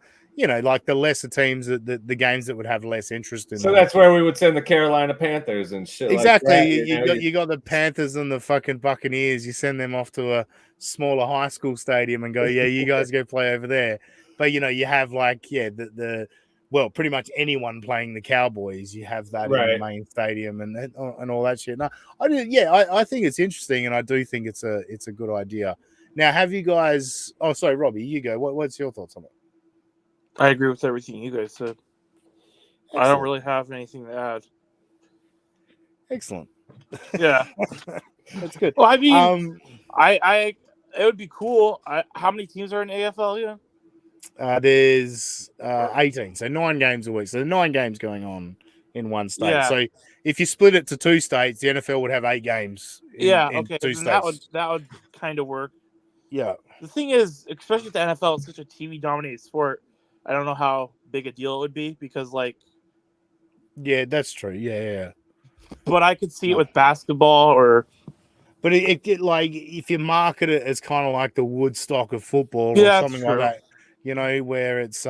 like the lesser teams, the games that would have less interest in. So them. that's where we would send the Carolina Panthers and shit. Exactly. Like that. You got the Panthers and the fucking Buccaneers. You send them off to a smaller high school stadium and go, yeah, you guys go play over there. But you have well, pretty much anyone playing the Cowboys, you have that in the main stadium and all that shit. No, I think it's interesting, and I do think it's a good idea. Now, have you guys? Oh, sorry, Robbie, you go. What's your thoughts on it? I agree with everything you guys said. Excellent. I don't really have anything to add. Excellent. Yeah, that's good. Well, I mean, it would be cool. How many teams are in AFL again? There's 18, so 9 games a week. So 9 games going on in one state. Yeah. So if you split it to 2 states, the NFL would have 8 games. In 2 states. That would kind of work. Yeah. The thing is, especially with the NFL, it's such a TV dominated sport. I don't know how big a deal it would be because, yeah, that's true. Yeah. But I could see it with basketball or. But it like if you market it as kind of like the Woodstock of football or something like that, where it's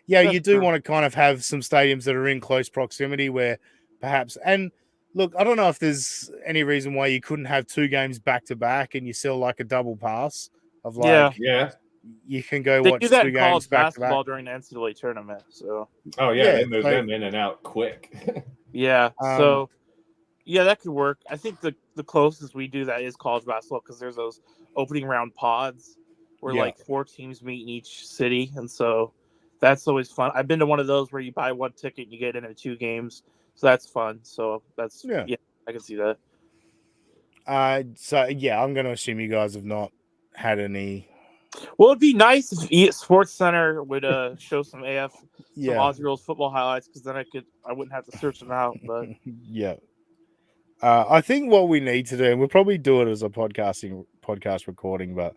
you do want to kind of have some stadiums that are in close proximity where perhaps and. Look, I don't know if there's any reason why you couldn't have 2 games back to back and you sell like a double pass of you can go watch 2 games back to back during the NCAA tournament. So they move them in and out quick. So that could work. I think the closest we do that is college basketball because there's those opening round pods where 4 teams meet in each city, and so that's always fun. I've been to one of those where you buy 1 ticket and you get into 2 games. So that's fun. So that's I can see that. I'm going to assume you guys have not had any. Well, it'd be nice if Sports Center would show some Aussie Rules football highlights because then I wouldn't have to search them out. But I think what we need to do, and we'll probably do it as a podcast recording, but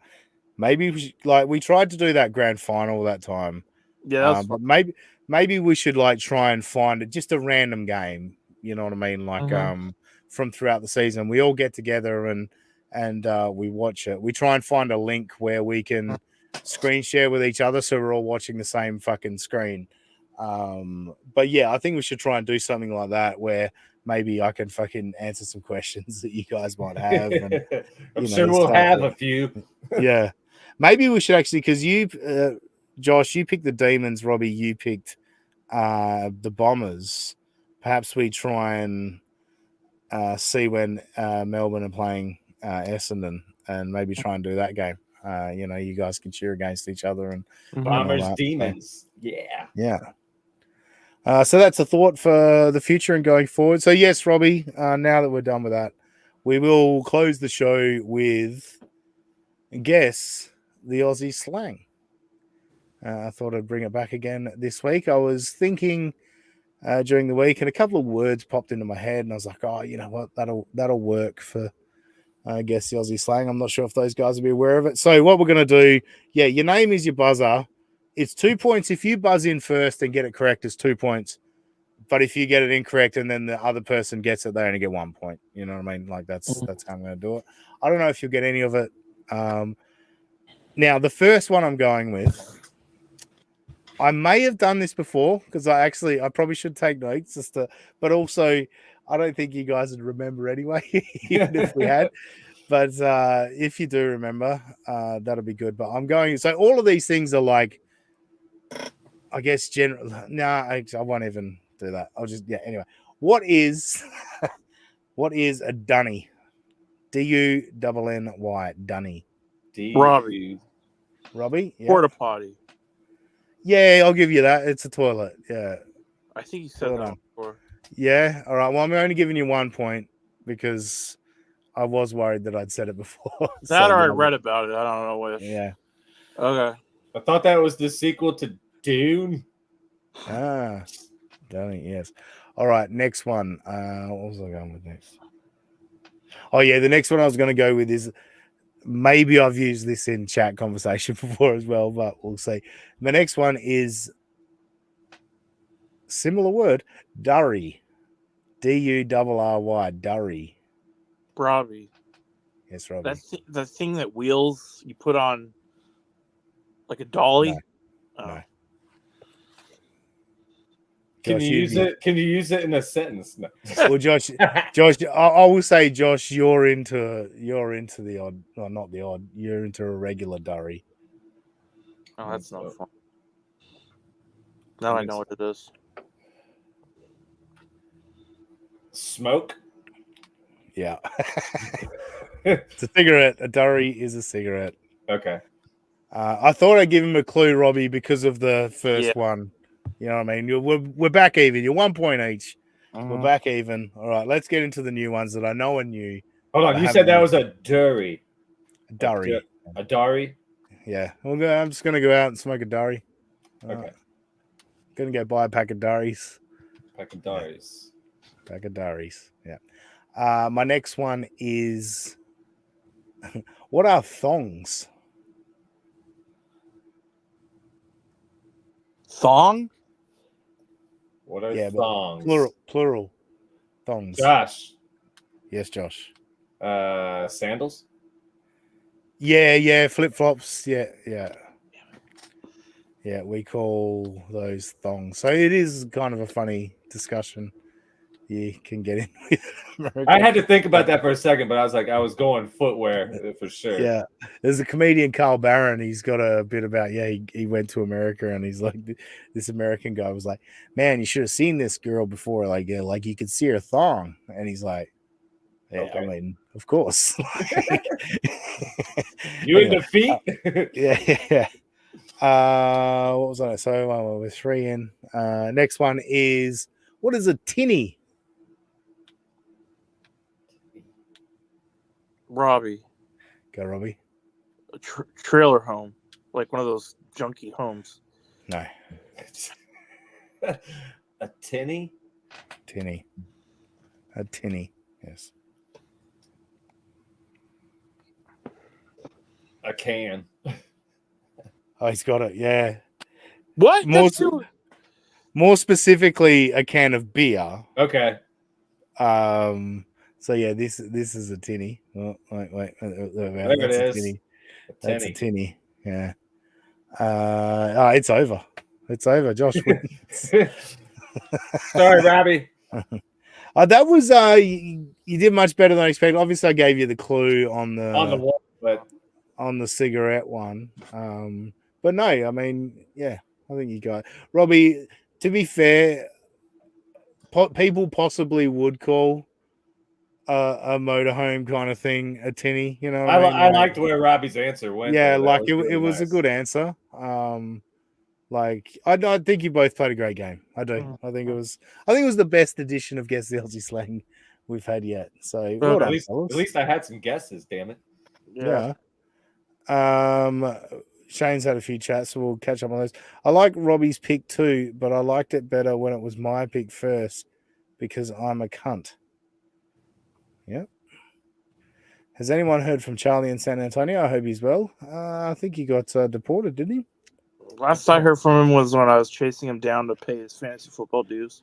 maybe we tried to do that grand final that time. Yeah, but maybe we should try and find just a random game. You know what I mean? From throughout the season, we all get together and we watch it. We try and find a link where we can screen share with each other, so we're all watching the same fucking screen. But I think we should try and do something like that where maybe I can fucking answer some questions that you guys might have. And, I'm sure we'll have a few. Yeah, maybe we should actually because you. Josh, you picked the Demons. Robbie, you picked the Bombers. Perhaps we try and see when Melbourne are playing Essendon and maybe try and do that game. You guys can cheer against each other and Bombers, Demons. Yeah. So that's a thought for the future and going forward. So yes, Robbie, now that we're done with that, we will close the show with guess the Aussie slang. I thought I'd bring it back again this week. I was thinking during the week, and a couple of words popped into my head, and I was like, "Oh, you know what? That'll work for, I guess, the Aussie slang." I'm not sure if those guys will be aware of it. So what we're going to do, your name is your buzzer. It's 2 points if you buzz in first and get it correct. It's 2 points, but if you get it incorrect and then the other person gets it, they only get 1 point. You know what I mean? That's how I'm going to do it. I don't know if you'll get any of it. Now the first one I'm going with. I may have done this before because I probably should take notes but also I don't think you guys would remember anyway, even if we had. But if you do remember, that'll be good. But I'm going. So all of these things are I guess general. I won't even do that. I'll just anyway. What is a dunny? DUNNY? Dunny. Robbie. Robbie? Yeah. Porta potty. Yeah, I'll give you that. It's a toilet. Yeah. I think you said Well that done. before. Yeah. All right. Well, I'm only giving you 1 point because I was worried that I'd said it before. That or I yeah, read about it. I don't know which. Yeah. Okay. I thought that was the sequel to Dune. Ah. Darling, yes. All right. Next one. What was I going with next? Oh, yeah. The next one I was going to go with is maybe I've used this in chat conversation before as well, but we'll see. The next one is similar word, durry. Durry. Durry. Robbie. Yes, Robbie. That's the thing that wheels you put on like a dolly. No. Oh. No. Can Josh, you use it? Can you use it in a sentence? No. Well, Josh, I will say, Josh, you're into the odd, well, not the odd. You're into a regular durry. Oh, that's not fun. Now I know what it is. Smoke. Yeah. It's a cigarette. A durry is a cigarette. Okay. I thought I'd give him a clue, Robbie, because of the first one. You know what I mean? We're back even. You're 1 point each. We're back even. All right, let's get into the new ones that I know are new. Hold on. You said that was a durry. A durry. A durry? Yeah. I'm just going to go out and smoke a durry. Okay. Right. Going to go buy a pack of durries. Pack of durries. Yeah. Pack of durries. Yeah. My next one is what are thongs? Thong? What are thongs? Plural. Thongs. Josh. Yes, Josh. Sandals? Yeah. Flip-flops. Yeah. We call those thongs. So it is kind of a funny discussion you can get in with America. I had to think about that for a second, but I was going footwear for sure. Yeah. There's a comedian, Carl Barron. He's got a bit about, he went to America and he's like, this American guy was like, man, you should have seen this girl before. Like you could see her thong. And he's like, yeah, okay. I mean, of course. You in the feet? Yeah. What was I? So we're 3 in. Next one is, what is a tinny? Robbie. Go, Robbie. A trailer home. Like one of those junky homes. No. A tinny? Tinny. A tinny, yes. A can. Oh, he's got it, yeah. What? More specifically, a can of beer. Okay. So yeah, this is a tinny. Oh, wait. There it is. Tinny. That's a tinny. Yeah. It's over. It's over. Josh wins. Sorry, Robbie. That was you did much better than I expected. Obviously, I gave you the clue on the one, but on the cigarette one. But no, I mean, yeah, I think you got it. Robbie. To be fair, people possibly would call a motorhome kind of thing a tinny. You know, I liked where Robbie's answer went. Yeah, though. like it was a good answer. Like I think you both played a great game. I do. I think it was the best edition of Guess the Aussie Slang we've had yet. So well done, at least I had some guesses. Damn it. Yeah. Shane's had a few chats, so we'll catch up on those. I like Robbie's pick too, but I liked it better when it was my pick first because I'm a cunt. Yep. Has anyone heard from Charlie in San Antonio? I hope he's well. I think he got deported, didn't he? Last I heard from him was when I was chasing him down to pay his fantasy football dues.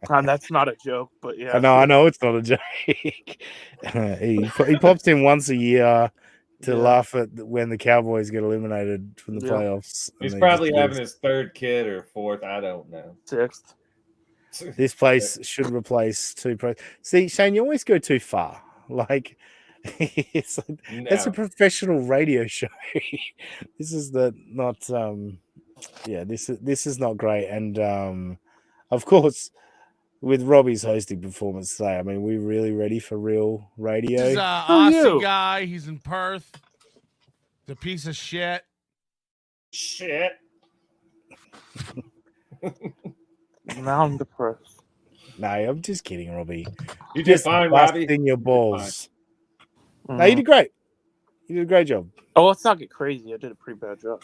That's not a joke, but yeah. I know it's not a joke. he pops in once a year to laugh at when the Cowboys get eliminated from the playoffs. He's probably having his third kid or fourth. I don't know. Sixth. This place should replace 2 pros. See, Shane, you always go too far. Like, that's a professional radio show. This is not. This is not great. And of course, with Robbie's hosting performance today, I mean, we're really ready for real radio. This is Aussie guy. He's in Perth. The piece of shit. Shit. Now I'm depressed. No, I'm just kidding, Robbie. You did Just fine, Robbie. busting your You did balls. Mm. No, you did great. You did a great job. Oh, let's not get crazy. I did a pretty bad job.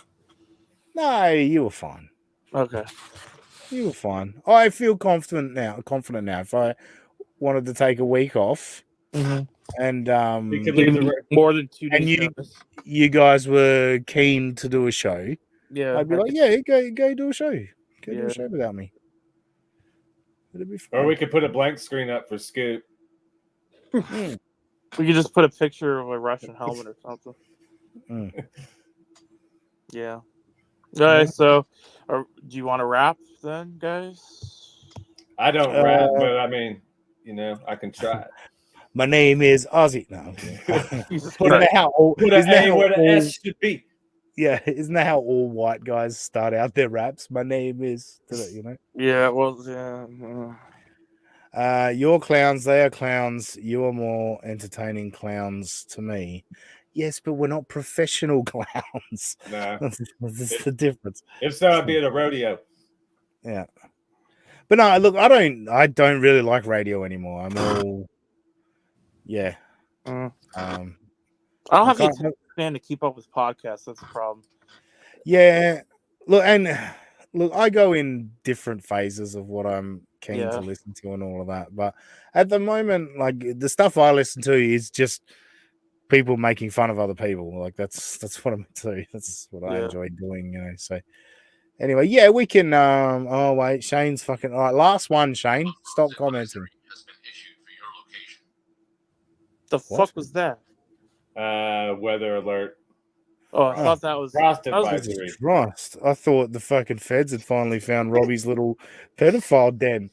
No, you were fine. Okay. You were fine. I feel confident now. If I wanted to take a week off, Mm-hmm. and You could leave the More than 2 days. And you- notice. you guys were keen to do a show, Yeah. I'd be I like, could- yeah, go do a show. Go do Yeah. a show without me. It'd be fun. Or we could put a blank screen up for Scoop. Mm. We could just put a picture of a Russian helmet or something. Mm. Yeah. Okay, so do you want to wrap then, guys? I don't rap, but I mean, I can try. My name is Ozzy. No, Jesus Put isn't Christ. that how all, Put isn't an that A how where the all- S should be. yeah, isn't that how all white guys start out their raps? My name is, Yeah, well, yeah. You're clowns, they are clowns. You are more entertaining clowns to me. Yes, but we're not professional clowns. Nah. That's the difference. If so, I'd be at a rodeo. Yeah. But no, look, I don't really like radio anymore. I'm all yeah. Mm. I I don't have the can't- attention span to keep up with podcasts. That's a problem. yeah. Look, I go in different phases of what I'm keen to listen to and all of that. But at the moment, like the stuff I listen to is just people making fun of other people. Like that's what I'm into. That's what I enjoy doing, So anyway, yeah, we can oh wait, Shane's fucking all right. Last one, Shane. Stop commenting. The What? fuck was that? Weather alert. Oh, I thought that was Frost that was advisory. Christ. I thought the fucking feds had finally found Robbie's little pedophile den.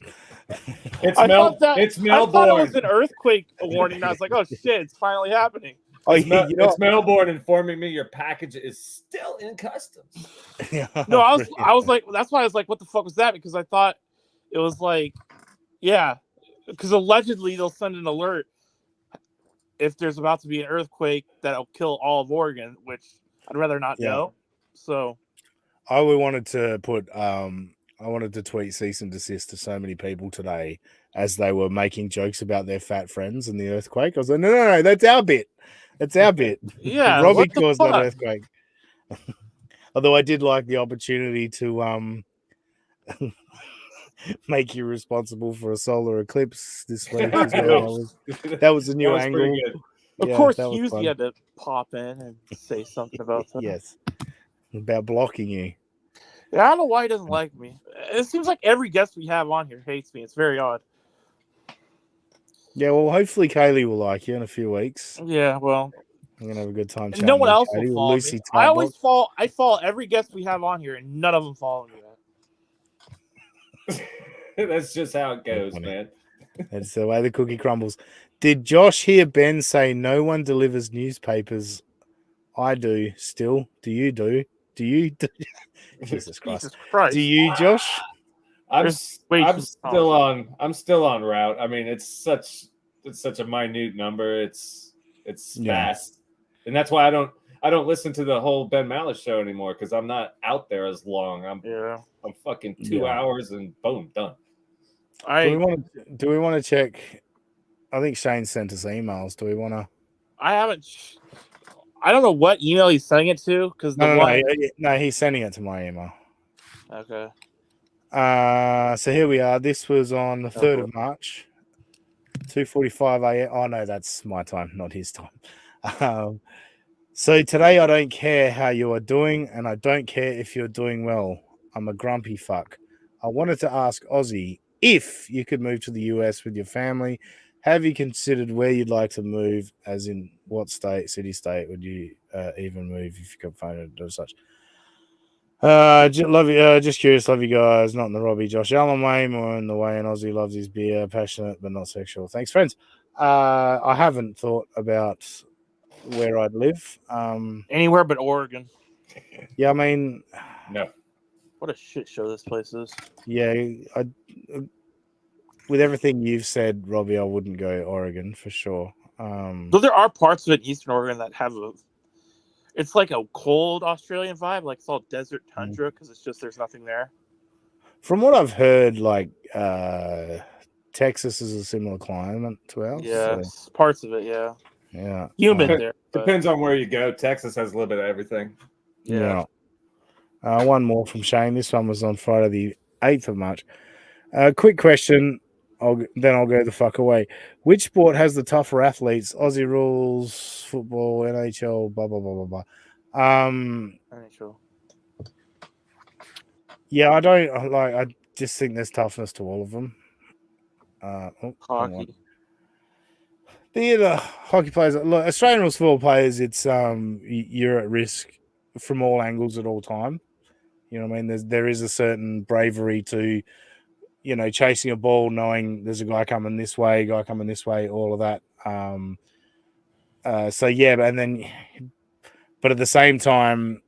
It's I thought it Melbourne. was an earthquake warning. And I was like, oh shit, it's finally happening. Oh, It's Melbourne informing me your package is still in customs. No, I was like, that's why I was like, what the fuck was that? Because I thought it was like, yeah, because allegedly they'll send an alert if there's about to be an earthquake that'll kill all of Oregon, which I'd rather not know. So I wanted to tweet cease and desist to so many people today as they were making jokes about their fat friends and the earthquake. I was like, no, that's our bit. That's our bit. Yeah, Robbie what the caused that fuck? earthquake. Although I did like the opportunity to make you responsible for a solar eclipse this week as well. That was a new That was angle. pretty good. Of Yeah, course, that was Husey fun. had to pop in and say something about that. Yes, about blocking you. Yeah, I don't know why he doesn't like me. It seems like every guest we have on here hates me. It's very odd. Yeah, well, hopefully Kaylee will like you in a few weeks. Yeah, well, I'm gonna have a good time. and Chatting no one with else Katie will or follow Lucy me. I always Tightbox. I follow every guest we have on here, and none of them follow me. That's just how it goes, funny. man. That's the way the cookie crumbles. Did Josh hear Ben say no one delivers newspapers? I do still. Do you do? Do you do? Jesus Christ. Jesus Christ! Do you, Josh? I'm There's way too still on route. I mean, it's such a minute number. It's fast, and that's why I don't listen to the whole Ben Malice show anymore because I'm not out there as long. I'm fucking 2 hours and boom, done. Do we want to check? I think Shane sent us emails. Do we want to? I haven't. I don't know what email he's sending it to because No, he's sending it to my email. Okay. So here we are. This was on the 3rd of March, 2:45 a.m. Oh no, that's my time, not his time. So today I don't care how you are doing, and I don't care if you're doing well. I'm a grumpy fuck. I wanted to ask Ozzy if you could move to the US with your family. Have you considered where you'd like to move? As in, what state, city, state would you even move if you could find it or such? Love you. Just curious. Love you guys. Not in the Robbie, Josh Allen way, more in the way. And Ozzy loves his beer. Passionate but not sexual. Thanks, friends. I haven't thought about where I'd live. Anywhere but Oregon. Yeah, I mean, no. What a shit show this place is. Yeah, with everything you've said, Robbie, I wouldn't go Oregon for sure. Though there are parts of it in Eastern Oregon that have It's like a cold Australian vibe, like it's all desert tundra because it's just there's nothing there. From what I've heard, like Texas is a similar climate to ours. Yeah, So, parts of it. Yeah, yeah. humid there. But Depends on where you go. Texas has a little bit of everything. yeah. One more from Shane. This one was on Friday the 8th of March. Quick question. Then I'll go the fuck away. Which sport has the tougher athletes? Aussie rules, football, NHL, blah blah blah blah blah. NHL. Yeah, I don't like. I just think there's toughness to all of them. Hockey. The hockey players, look, Australian rules football players. It's you're at risk from all angles at all time. You know what I mean? There is a certain bravery to, chasing a ball, knowing there's a guy coming this way, all of that. So yeah, but at the same time,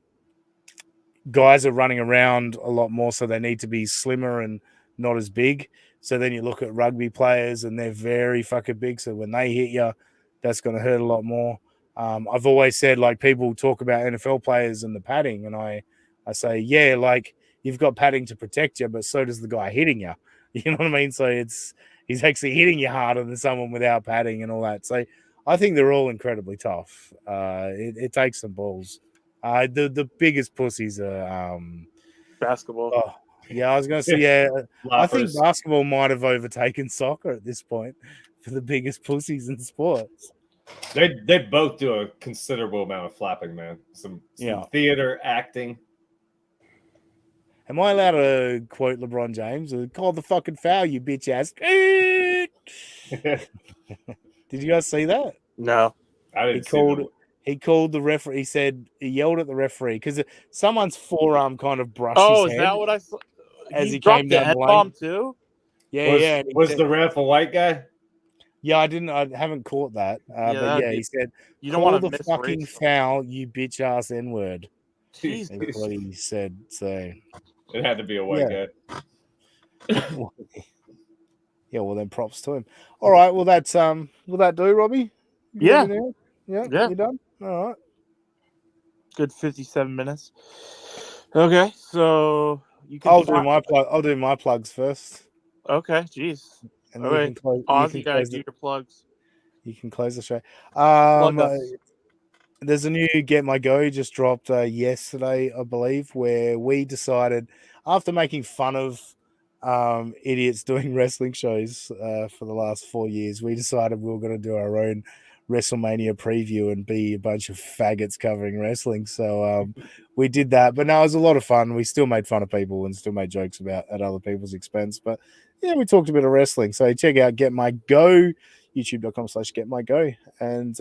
guys are running around a lot more, so they need to be slimmer and not as big. So then you look at rugby players, and they're very fucking big. So when they hit you, that's going to hurt a lot more. I've always said, like, people talk about NFL players and the padding, and I say, yeah, like, you've got padding to protect you, but so does the guy hitting you. You know what I mean? So he's actually hitting you harder than someone without padding and all that. So I think they're all incredibly tough. It takes some balls. The biggest pussies are Basketball. oh, yeah, I was going to say, yeah. I think Loppers. basketball might have overtaken soccer at this point for the biggest pussies in sports. They both do a considerable amount of flapping, man. Some Yeah. theater, acting. Am I allowed to quote LeBron James? Call the fucking foul, you bitch ass. Did you guys see that? No. I didn't see He called the referee. He said he yelled at the referee because someone's forearm kind of brushed Oh, his is head that what I saw? as he dropped came the down the N lane. bomb too. Yeah, Was the ref a white guy? Yeah, I haven't caught that. But yeah, he said, You don't call want the to miss fucking race. foul, you bitch ass N-word. Jesus. Is what he said. So It had to be a white guy. yeah, well then props to him. All right, well that's will that do, Robbie? You Yeah. ready now? Yeah. You done? All right. Good 57 minutes. Okay, so you can. I'll do my plugs first. Okay, jeez. And All then right, Oz, you gotta do your plugs. You can close the show. Plug us. There's a new Get My Go just dropped yesterday, I believe, where we decided, after making fun of idiots doing wrestling shows for the last 4 years, we decided we were going to do our own WrestleMania preview and be a bunch of faggots covering wrestling. So we did that, but no, it was a lot of fun. We still made fun of people and still made jokes at other people's expense. But yeah, we talked a bit of wrestling. So check out Get My Go, youtube.com/getmygo. And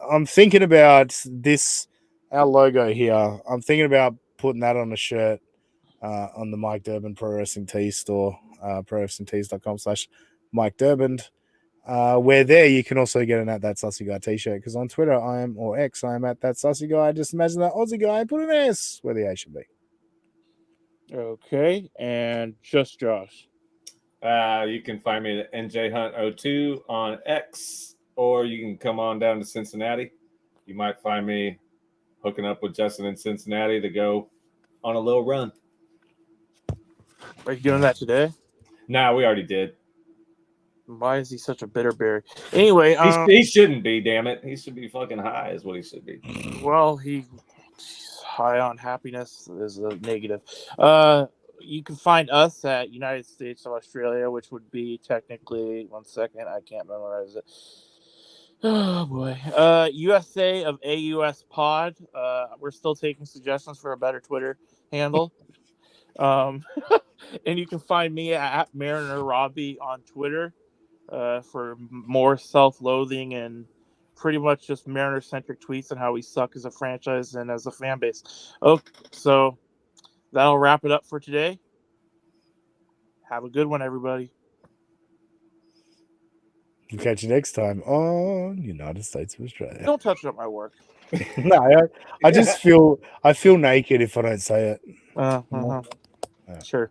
I'm thinking about this, our logo here. I'm thinking about putting that on a shirt on the Mike Durbin Pro Wrestling Tees store, prowrestlingtees.com/Mike Durbin. Where there you can also get an That Sussy Guy t-shirt, because on Twitter I am at That Sussy Guy. Just imagine that Aussie guy, put an S where the A should be. Okay, and just Josh. You can find me at NJHunt02 on X, or you can come on down to Cincinnati. You might find me hooking up with Justin in Cincinnati to go on a little run. Are you doing that today? Nah, we already did. Why is he such a bitter berry? Anyway, he shouldn't be. Damn it, he should be fucking high. Is what he should be. Well, he's high on happiness is a negative. You can find us at United States of Australia, which would be technically 1 second. I can't memorize it. Oh boy. USA of AUS Pod. We're still taking suggestions for a better Twitter handle. And you can find me at Mariner Robbie on Twitter for more self-loathing and pretty much just Mariner-centric tweets on how we suck as a franchise and as a fan base. Okay, so that'll wrap it up for today. Have a good one, everybody. We'll catch you next time on United States of Australia. Don't touch up my work. No, I just feel naked if I don't say it. Sure.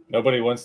Nobody wants